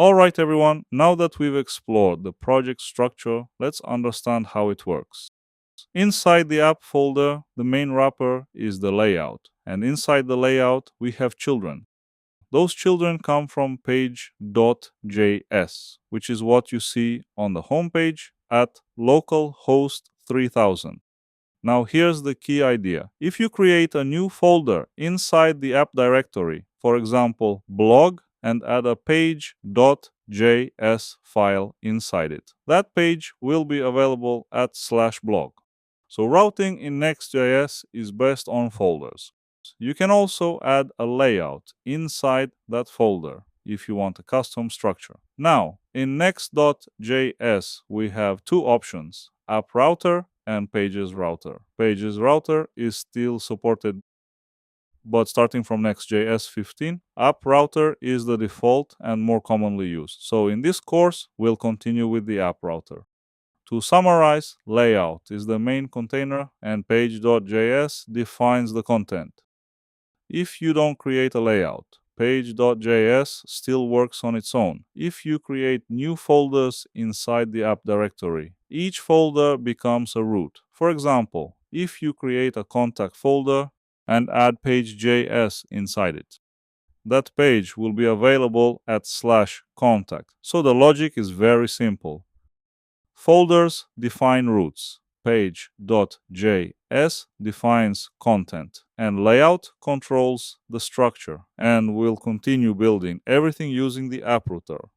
Alright everyone, now that we've explored the project structure, let's understand how it works. Inside the app folder, the main wrapper is the layout, and inside the layout we have children. Those children come from page.js, which is what you see on the homepage at localhost 3000. Now here's the key idea. If you create a new folder inside the app directory, for example, blog, and add a page.js file inside it, that page will be available at /blog. So routing in Next.js is based on folders. You can also add a layout inside that folder if you want a custom structure. Now, in Next.js, we have two options, App Router and Pages Router. Pages Router is still supported, but starting from Next.js 15, App Router is the default and more commonly used. So in this course, we'll continue with the App Router. To summarize, layout is the main container and page.js defines the content. If you don't create a layout, page.js still works on its own. If you create new folders inside the app directory, each folder becomes a root. For example, if you create a contact folder and add page.js inside it, that page will be available at /contact. So the logic is very simple. Folders define roots, page.js defines content, and layout controls the structure. And we'll continue building everything using the app router.